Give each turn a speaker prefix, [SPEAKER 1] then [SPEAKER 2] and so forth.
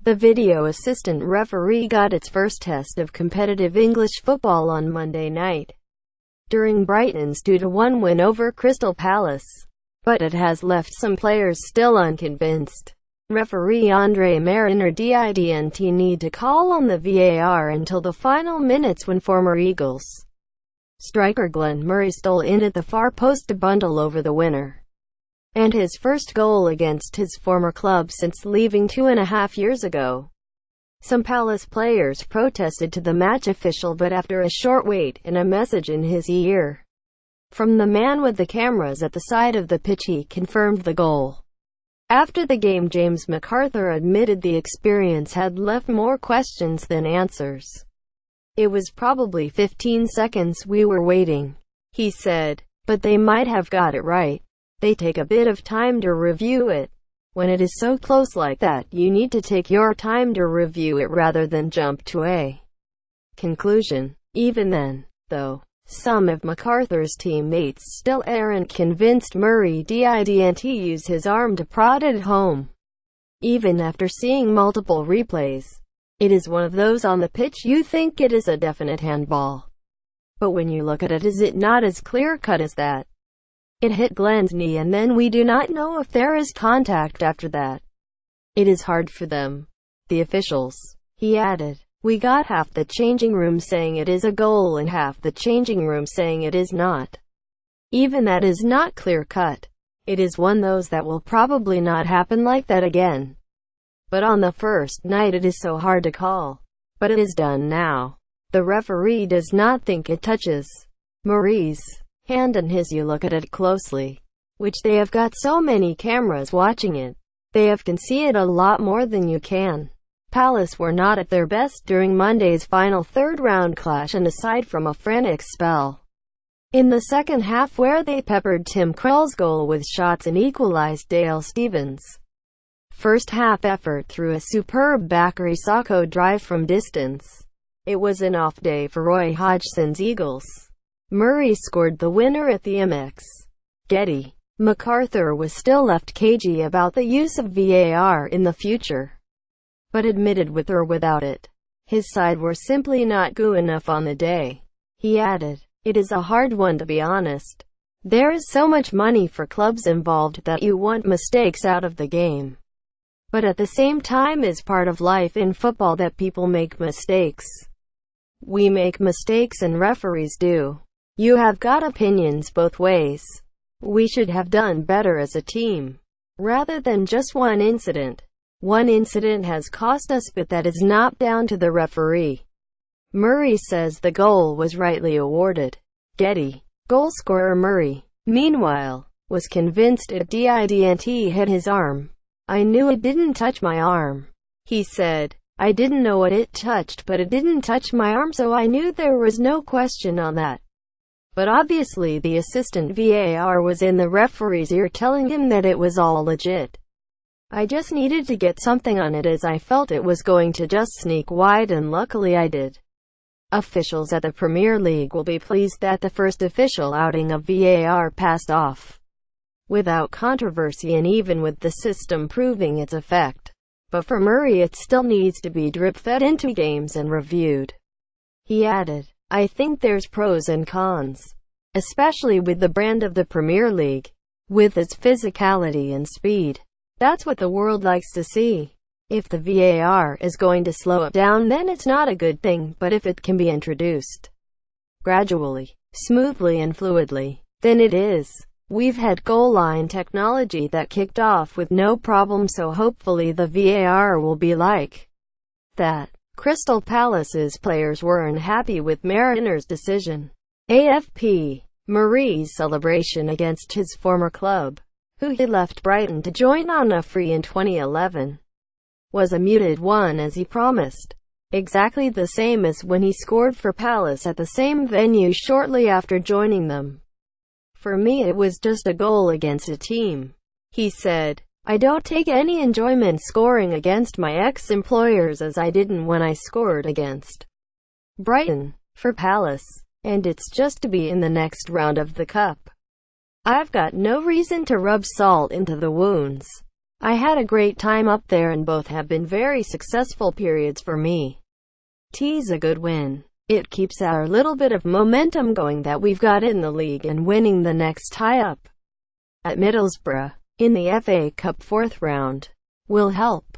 [SPEAKER 1] The video assistant referee got its first test of competitive English football on Monday night, during Brighton's 2-1 win over Crystal Palace. But it has left some players still unconvinced. Referee Andre Mariner didn't need to call on the VAR until the final minutes when former Eagles striker Glenn Murray stole in at the far post to bundle over the winner, and his first goal against his former club since leaving 2.5 years ago. Some Palace players protested to the match official, but after a short wait and a message in his ear from the man with the cameras at the side of the pitch, he confirmed the goal. After the game, James MacArthur admitted the experience had left more questions than answers. "It was probably 15 seconds we were waiting," he said, "but they might have got it right. They take a bit of time to review it. When it is so close like that, you need to take your time to review it rather than jump to a conclusion." Even then, though, some of MacArthur's teammates still aren't convinced Murray didn't use his arm to prod it home, even after seeing multiple replays. "It is one of those on the pitch you think it is a definite handball, but when you look at it, is it not as clear-cut as that? It hit Glenn's knee and then we do not know if there is contact after that. It is hard for them, the officials," he added. "We got half the changing room saying it is a goal and half the changing room saying it is not. Even that is not clear-cut. It is one of those that will probably not happen like that again. But on the first night it is so hard to call. But it is done now. The referee does not think it touches Murray's hand in his. You look at it closely, which they have got so many cameras watching it. They can see it a lot more than you can." Palace were not at their best during Monday's final third-round clash, and aside from a frantic spell in the second half where they peppered Tim Krul's goal with shots and equalized Dale Stevens' first-half effort through a superb Bakary Sakho drive from distance, it was an off day for Roy Hodgson's Eagles. Murray scored the winner at the Amex. Getty. MacArthur was still left cagey about the use of VAR in the future, but admitted with or without it, his side were simply not good enough on the day. He added, "It is a hard one, to be honest. There is so much money for clubs involved that you want mistakes out of the game. But at the same time, it's part of life in football that people make mistakes. We make mistakes and referees do. You have got opinions both ways. We should have done better as a team, rather than just one incident. One incident has cost us, but that is not down to the referee." Murray says the goal was rightly awarded. Getty. Goalscorer Murray, meanwhile, was convinced it didn't hit his arm. "I knew it didn't touch my arm," he said. "I didn't know what it touched, but it didn't touch my arm, so I knew there was no question on that." But obviously the assistant VAR was in the referee's ear telling him that it was all legit. "I just needed to get something on it as I felt it was going to just sneak wide, and luckily I did." Officials at the Premier League will be pleased that the first official outing of VAR passed off without controversy, and even with the system proving its effect. But for Murray, it still needs to be drip-fed into games and reviewed. He added, "I think there's pros and cons, especially with the brand of the Premier League, with its physicality and speed. That's what the world likes to see. If the VAR is going to slow it down, then it's not a good thing, but if it can be introduced gradually, smoothly and fluidly, then it is. We've had goal line technology that kicked off with no problem, so hopefully the VAR will be like that." Crystal Palace's players weren't happy with Mariner's decision. AFP. Murray's celebration against his former club, who he left Brighton to join on a free in 2011, was a muted one, as he promised. Exactly the same as when he scored for Palace at the same venue shortly after joining them. "For me, it was just a goal against a team," he said. "I don't take any enjoyment scoring against my ex-employers as I didn't when I scored against Brighton for Palace, and it's just to be in the next round of the Cup." I've got no reason to rub salt into the wounds. I had a great time up there and both have been very successful periods for me. T's a good win. It keeps our little bit of momentum going that we've got in the league, and winning the next tie-up at Middlesbrough in the FA Cup 4th round will help.